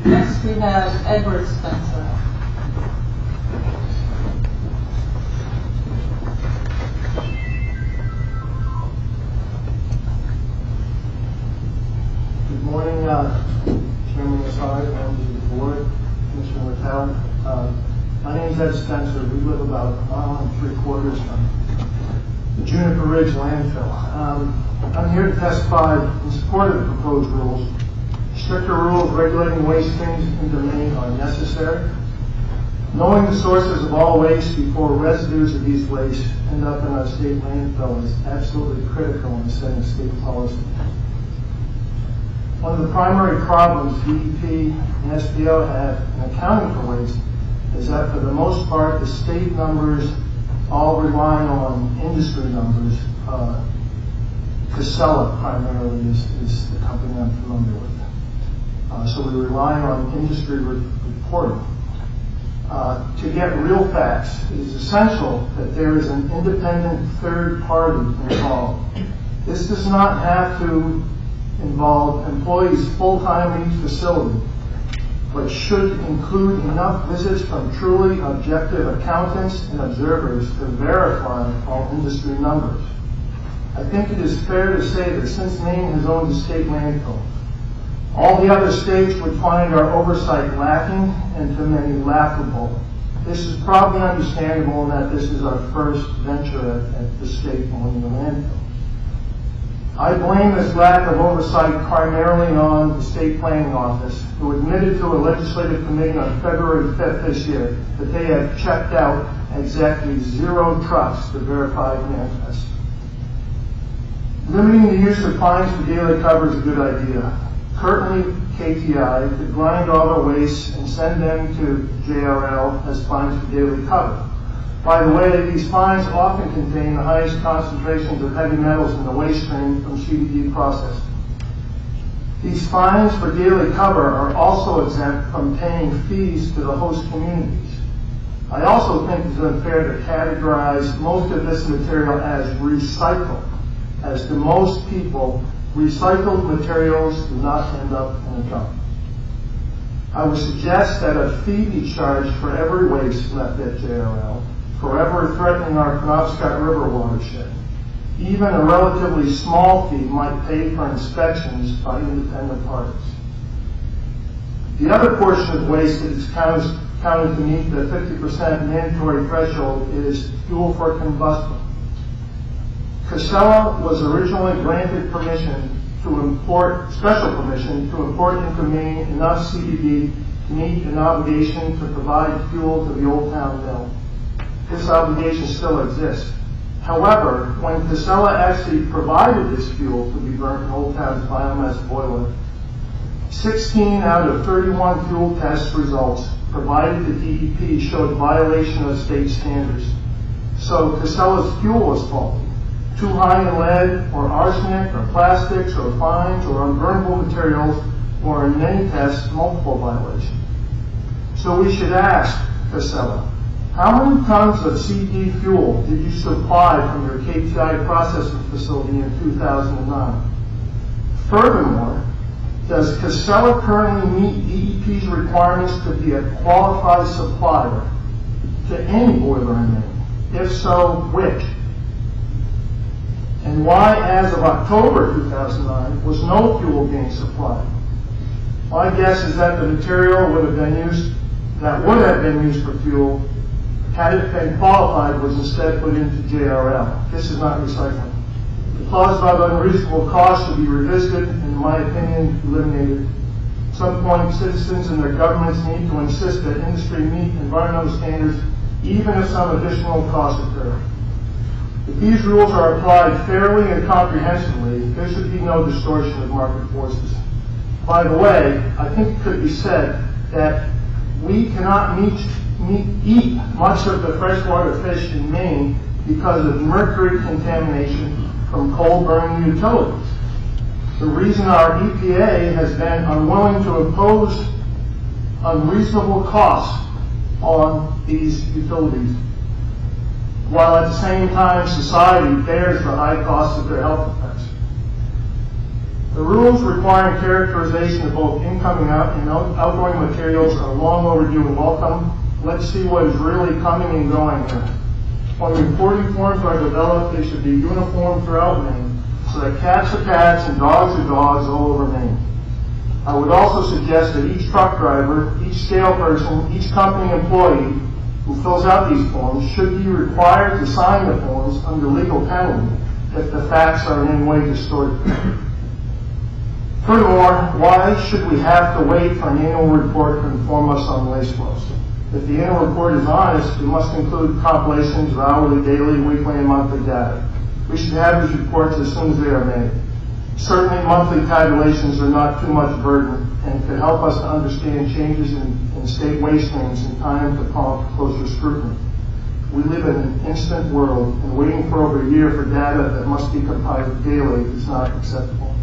Next we have Edward Spencer. Good morning, Chairman Asari, members of the board, Commissioner Mattel. My name is Ed Spencer. We live about a mile and 3/4 from the Juniper Ridge landfill. I'm here to testify in support of the proposed rules. Stricter rules regulating waste streams into Maine are necessary. Knowing the sources of all waste before residues of these wastes end up in our state landfill is absolutely critical in setting state policy. One of the primary problems BEP and SPO have in accounting for waste is that for the most part the state numbers all rely on industry numbers. Casella primarily is the company I'm familiar with. So we rely on industry reporting. To get real facts, it is essential that there is an independent third party involved. This does not have to involve employees full-time in each facility, but should include enough visits from truly objective accountants and observers to verify all industry numbers. I think it is fair to say that since Maine has owned the state landfill, all the other states would find our oversight lacking and to many laughable. This is probably understandable in that this is our first venture at the state owning the landfill. I blame this lack of oversight primarily on the state planning office, who admitted to a legislative committee on February 5th this year that they have checked out exactly 0 trucks to verify manifests. Limiting the use of fines for daily cover is a good idea. Currently, KTI could grind all their wastes and send them to JRL as fines for daily cover. By the way, these fines often contain the highest concentrations of heavy metals in the waste stream from CBD processing. These fines for daily cover are also exempt from paying fees to the host communities. I also think it's unfair to categorize most of this material as recycled, as to most people, recycled materials do not end up in a dump. I would suggest that a fee be charged for every waste left at JRL, forever threatening our Penobscot River watershed. Even a relatively small fee might pay for inspections by independent parties. The other portion of waste that is counted to meet the 50% mandatory threshold is fuel for combustion. Casella was originally granted special permission to import into Maine enough CBD to meet an obligation to provide fuel to the Old Town Mill. This obligation still exists. However, when Casella actually provided this fuel to be burnt in Old Town's biomass boiler, 16 out of 31 fuel test results provided to DEP showed violation of state standards. So Casella's fuel was faulty. Too high in lead or arsenic or plastics or fines or unburnable materials, or in many tests, multiple violations. So we should ask Casella, how many tons of CD fuel did you supply from your KTI processing facility in 2009? Furthermore, does Casella currently meet DEP's requirements to be a qualified supplier to any boiler in Maine? If so, which? And why, as of October 2009, was no fuel being supplied? My guess is that the material that would have been used for fuel, had it been qualified, was instead put into JRL. This is not recycling. The clause about unreasonable cost should be revisited and, in my opinion, eliminated. At some point, citizens and their governments need to insist that industry meet environmental standards, even if some additional costs occur. If these rules are applied fairly and comprehensively, there should be no distortion of market forces. By the way, I think it could be said that we cannot eat much of the freshwater fish in Maine because of mercury contamination from coal-burning utilities. The reason our EPA has been unwilling to impose unreasonable costs on these utilities, while at the same time society bears the high cost of their health effects. The rules requiring characterization of both incoming and outgoing materials are long overdue and welcome. Let's see what is really coming and going here. When reporting forms are developed, they should be uniform throughout Maine, so that cats are cats and dogs are dogs all over Maine. I would also suggest that each truck driver, each scale person, each company employee who fills out these forms should be required to sign the forms under legal penalty if the facts are in any way distorted. Furthermore, why should we have to wait for an annual report to inform us on waste flows? If the annual report is honest, it must include compilations of hourly, daily, weekly, and monthly data. We should have these reports as soon as they are made. Certainly, monthly tabulations are not too much burden and could help us to understand changes in state waste streams in time to call for closer scrutiny. We live in an instant world, and waiting for over a year for data that must be compiled daily is not acceptable.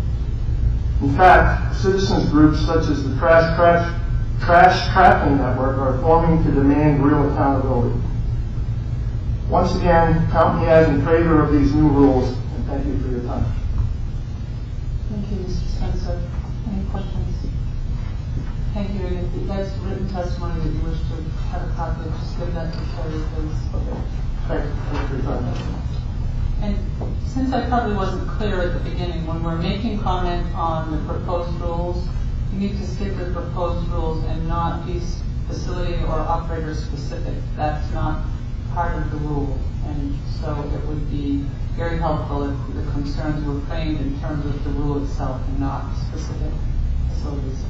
In fact, citizens groups such as the Trash Tracking Network are forming to demand real accountability. Once again, count me as in favor of these new rules, and thank you for your time. Thank you, Mr. Spencer. Any questions? Thank you. If you guys written testimony that you wish to have a copy of, just give that to Sherry, please. Thank you for your time. And since I probably wasn't clear at the beginning, when we're making comment on the proposed rules, you need to stick with proposed rules and not be facility or operator specific. That's not part of the rule. And so it would be very helpful if the concerns were framed in terms of the rule itself and not specific facilities.